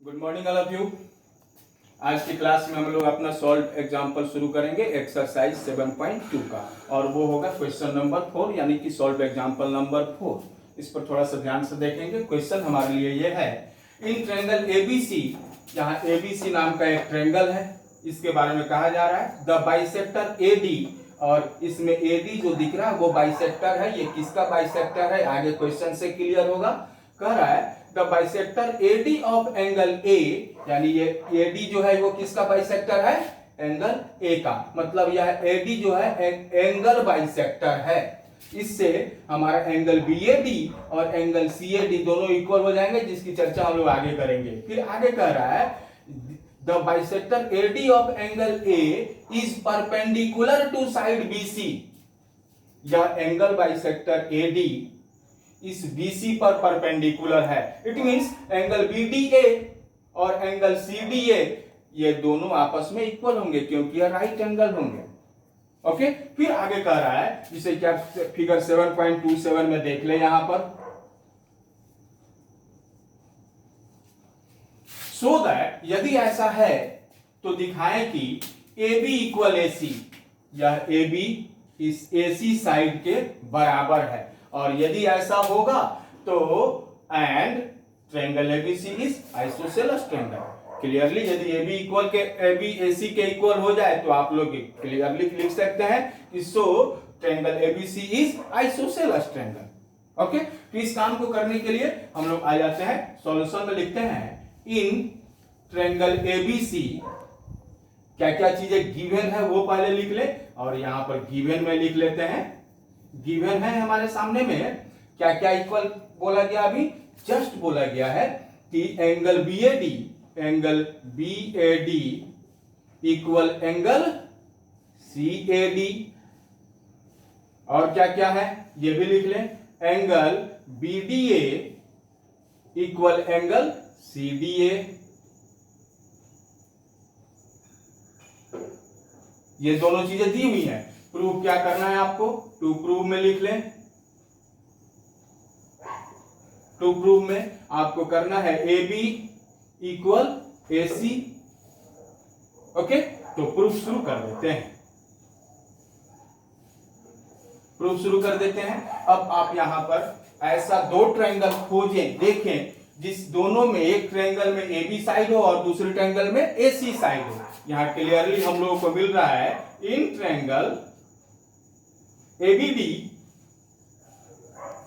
Good morning all of you. आज की class में हम लोग अपना सॉल्व एग्जांपल शुरू करेंगे एक्सरसाइज 7.2 का, और वो होगा क्वेश्चन नंबर 4 यानी कि सॉल्व एग्जांपल नंबर 4। इस पर थोड़ा सा ध्यान से देखेंगे। क्वेश्चन हमारे लिए ये है, इन ट्रायंगल एबीसी, यहाँ एबीसी नाम का एक ट्रायंगल है, इसके बारे में कहा जा रहा है द बाइसेक्टर एडी, और इसमें एडी जो दिख रहा है वो बाइसेक्टर है। ये किसका बाइसेक्टर है आगे क्वेश्चन से क्लियर होगा। कह रहा है the bisector AD of angle A, यानी ये एडी जो है वो किसका बाइसेक्टर है, एंगल ए का। मतलब यह एडी जो है एंगल बाइसेक्टर है। इससे हमारा एंगल बीएडी और एंगल सीएडी दोनों इक्वल हो जाएंगे, जिसकी चर्चा हम लोग आगे करेंगे। फिर आगे कह रहा है the bisector AD of angle A is perpendicular to side BC. यह एंगल बाइसेक्टर एडी इस BC पर परपेंडिकुलर है। इट मींस एंगल BDA और एंगल CDA ये दोनों आपस में इक्वल होंगे, क्योंकि ये राइट एंगल होंगे। ओके, फिर आगे कह रहा है, जिसे क्या फिगर 7.27 में देख ले, यहां पर सो दैट यदि ऐसा है तो दिखाएं कि AB इक्वल AC, यह AB इस AC साइड के बराबर है। और यदि ऐसा होगा तो and triangle ABC is isosceles triangle. Clearly यदि AB इक्वल के AB AC के इक्वल हो जाए तो आप लोग क्लियरली लिख सकते हैं कि so triangle ABC is isosceles triangle. Okay, तो इस काम को करने के लिए हम लोग आ जाते हैं सॉल्यूशन में, लिखते हैं इन ट्रायंगल एबीसी क्या क्या चीजें गिवन है वो पहले लिख ले, और यहां पर गिवन में लिख लेते हैं। गिवन है हमारे सामने में क्या क्या इक्वल बोला गया, अभी जस्ट बोला गया है कि angle BAD equal angle CAD, और क्या क्या है ये भी लिख लें, angle BDA equal angle CDA। ये दोनों चीजें दी हुई हैं। प्रूव क्या करना है आपको, टू प्रूव में लिख लें। टू प्रूव में आपको करना है AB इक्वल AC। ओके, तो प्रूफ शुरू कर देते हैं। प्रूफ शुरू कर देते हैं। अब आप यहां पर ऐसा दो ट्रायंगल खोजें, देखें जिस दोनों में एक ट्रायंगल में AB साइड हो और दूसरे ट्रायंगल में AC साइड हो। यहां क्लियरली हम लोगों को मिल रहा है in triangle ABD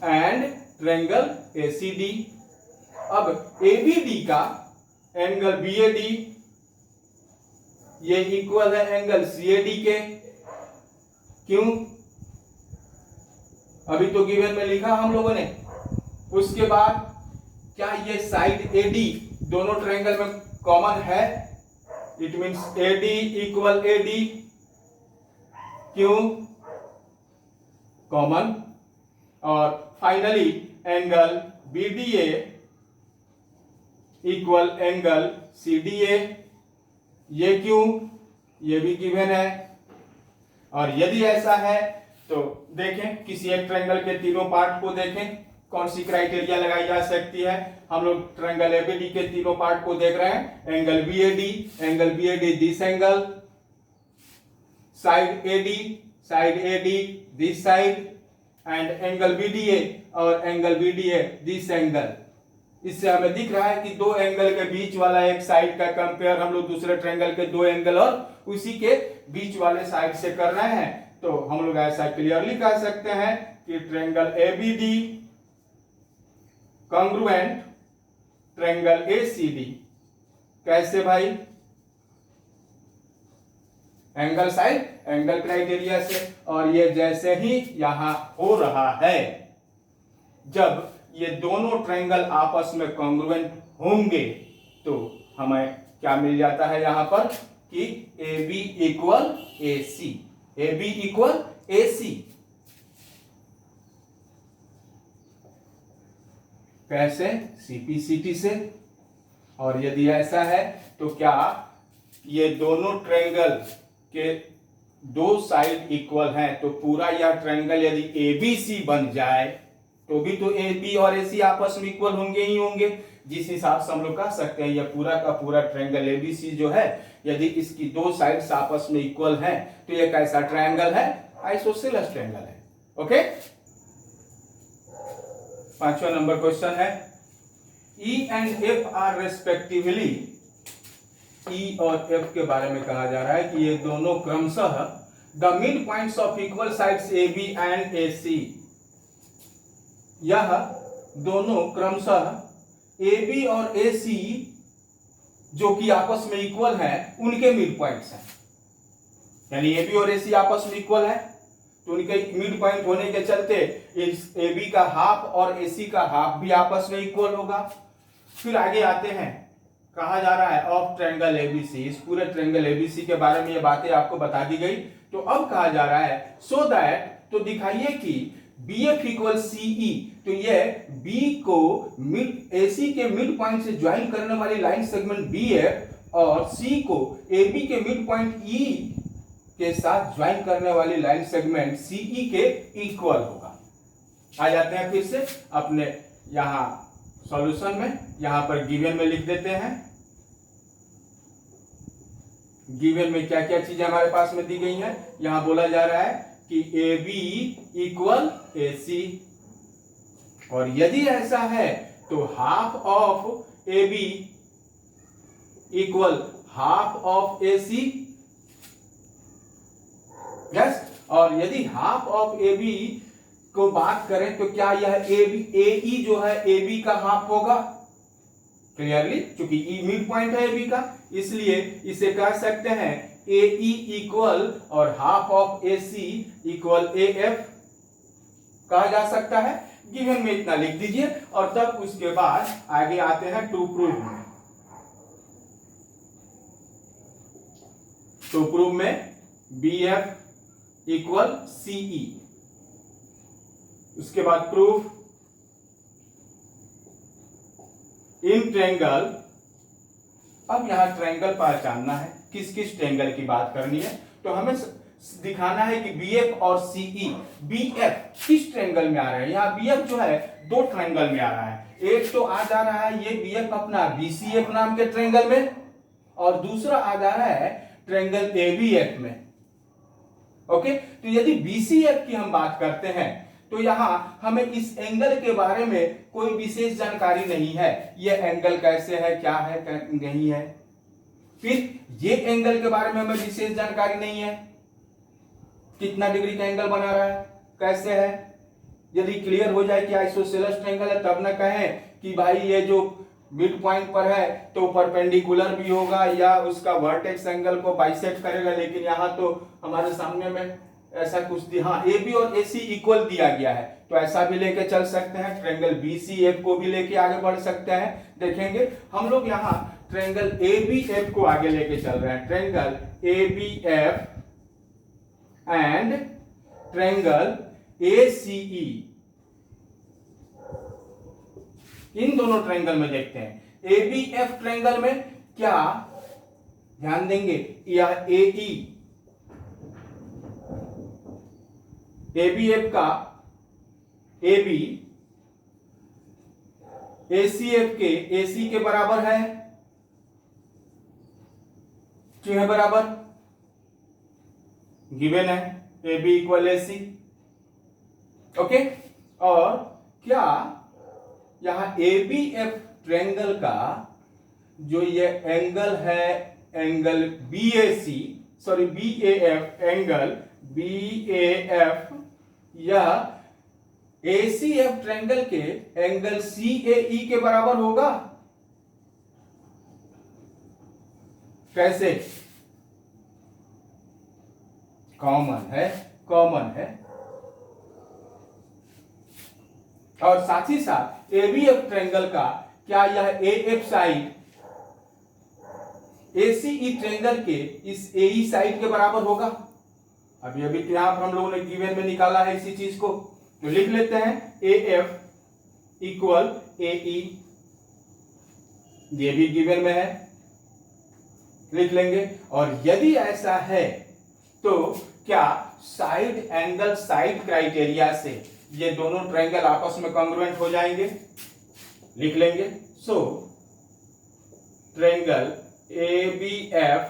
and triangle ACD। अब ABD का एंगल BAD ये इक्वल है एंगल CAD के। क्यों, अभी तो गिवन में लिखा हम लोगों ने। उसके बाद क्या ये साइड AD दोनों ट्रायंगल में कॉमन है, it means AD equal AD। क्यों, कॉमन। और finally angle BDA equal angle CDA, ये क्यों, ये भी गिवन है। और यदि ऐसा है तो देखें किसी एक ट्रायंगल के तीनों पार्ट को देखें, कौन सी क्राइटेरिया लगाई जा सकती है। हम लोग ट्रायंगल ABD के तीनों पार्ट को देख रहे हैं, angle BAD this angle, side AD this side, and angle BDA और एंगल BDA दिस एंगल। इससे हमें दिख रहा है कि दो एंगल के बीच वाला एक साइड का कंपेयर हम लोग दूसरे ट्रायंगल के दो एंगल और उसी के बीच वाले साइड से कर रहे हैं। तो हम लोग ऐसा क्लियरली कह सकते हैं कि triangle ABD congruent triangle ACD। कैसे भाई, एंगल साइड एंगल क्राइटेरिया से। और ये जैसे ही यहां हो रहा है, जब ये दोनों ट्रायंगल आपस में कॉन्ग्रुएंट होंगे तो हमें क्या मिल जाता है यहां पर कि AB equal AC, AB equal AC। कैसे, CPCT से। और यदि ऐसा है तो क्या ये दोनों ट्रायंगल के दो साइड इक्वल हैं, तो पूरा यह ट्रायंगल यदि ABC बन जाए तो भी तो AB और AC आपस में इक्वल होंगे ही होंगे। जिस हिसाब से हम लोग कह सकते हैं यह पूरा का पूरा ट्रायंगल एबीसी जो है, यदि इसकी दो साइड्स आपस में इक्वल हैं तो यह कैसा ट्रायंगल है? Isosceles triangle okay. ओके, पांचवा नंबर क्वेश्चन है, E and F are respectively, E और F के बारे में कहा जा रहा है कि ये दोनों क्रमशः the mid points of equal sides AB and AC, यह दोनों क्रमशः AB और AC जो कि आपस में इक्वल हैं उनके मिड पॉइंट्स हैं। यानी AB और AC आपस में इक्वल है तो उनके मिड पॉइंट होने के चलते इस AB का हाफ और AC का हाफ भी आपस में इक्वल होगा। फिर आगे आते हैं, कहा जा रहा है ऑफ ट्रायंगल ABC, इस पूरे ट्रायंगल ABC के बारे में ये बातें आपको बता दी गई। तो अब कहा जा रहा है सो दैट, तो दिखाइए कि BF इक्वल CE, तो ये B को मिड AC के मिड पॉइंट से ज्वाइन करने वाली लाइन सेगमेंट BF और C को AB के मिड पॉइंट E के साथ ज्वाइन करने वाली लाइन सेगमेंट CE के इक्वल होगा। आ जाते हैं फिर से अपने यहां सॉल्यूशन में, यहां पर गिवन में लिख देते हैं। गिवन में क्या क्या चीजें हमारे पास में दी गई हैं। यहां बोला जा रहा है कि AB इक्वल AC, और यदि ऐसा है तो half of AB equal half of AC, yes. और यदि हाफ ऑफ AB को बात करें तो क्या यह AE जो है AB का हाफ होगा? क्लियरली, क्योंकि E मिड पॉइंट है AB का, इसलिए इसे कह सकते हैं AE इक्वल और half of AC equal AF कहा जा सकता है। गिवन में इतना लिख दीजिए और तब उसके बाद आगे आते हैं टू प्रूव में। टू प्रूव में BF इक्वल CE, उसके बाद प्रूफ इन ट्रायंगल। अब यहां ट्रायंगल पहचानना है, किस किस ट्रायंगल की बात करनी है, तो हमें दिखाना है कि BF और CE, BF किस ट्रायंगल में आ रहा है। यहाँ BF जो है दो ट्रायंगल में आ रहा है, एक तो आ जा रहा है ये BF अपना BCF नाम के ट्रायंगल में, और दूसरा आ जा रहा है ट्रायंगल ABF में। ओके, तो यदि BCF की हम बात करते हैं तो यहां हमें इस एंगल के बारे में कोई विशेष जानकारी नहीं है, यह एंगल कैसे है, क्या है, नहीं है। फिर ये एंगल के बारे में हमें विशेष जानकारी नहीं है, कितना डिग्री का एंगल बना रहा है, कैसे है। यदि क्लियर हो जाए कि आइसोसेलेस ट्रायंगल है तब न कहें कि भाई ये जो मिड पॉइंट पर है तो परपेंडिकुलर भी होगा या उसका वर्टेक्स एंगल को बाइसेक्ट करेगा, लेकिन यहां तो हमारे सामने में ऐसा कुछ दिया। हाँ, AB और AC इक्वल दिया गया है तो ऐसा भी लेके चल सकते हैं, ट्रायंगल BCF को भी लेके आगे बढ़ सकते हैं। देखेंगे हम लोग यहाँ ट्रायंगल ABF को आगे लेके चल रहे हैं, triangle ABF and triangle ACE, इन दोनों ट्रायंगल में देखते हैं। ABF ट्रायंगल में क्या ध्यान देंगे, यह AE ABF का AB ACF के AC के बराबर है, क्यों है बराबर? गिवन है AB इक्वल AC। ओके, और क्या यहां ABF ट्रायंगल का जो ये एंगल है, एंगल BAF एंगल BAF यह ACF ट्रायंगल के एंगल CAE के बराबर होगा? कैसे? कॉमन है, कॉमन है। और साथ ही साथ ABF ट्रायंगल का क्या यह AF साइड ACE ट्रायंगल के इस AE साइड के बराबर होगा? अभी अभी यहां पर हम लोगों ने गिवन में निकाला है इसी चीज को, तो लिख लेते हैं AF इक्वल AE, ये भी गिवन में है, लिख लेंगे। और यदि ऐसा है तो क्या साइड एंगल साइड क्राइटेरिया से ये दोनों ट्रायंगल आपस में कॉन्ग्रुएंट हो जाएंगे? लिख लेंगे so triangle ABF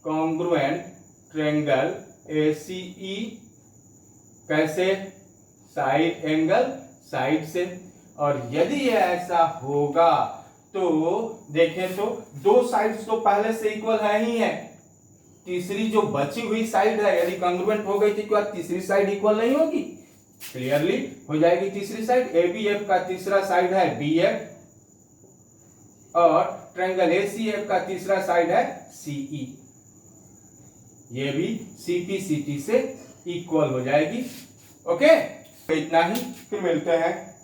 congruent triangle ACE कैसे? साइड एंगल साइड से। और यदि ये ऐसा होगा तो देखें तो दो साइड्स तो पहले से इक्वल है ही है, तीसरी जो बची हुई साइड है यदि कॉन्ग्रुएंट हो गई थी क्या तीसरी साइड इक्वल नहीं होगी? क्लियरली हो जाएगी तीसरी साइड। ABF का तीसरा साइड है BF और ट्रायंगल ACF का तीसरा साइड है CE, ये भी CP CT से इक्वल हो जाएगी। ओके, इतना ही, फिर मिलते हैं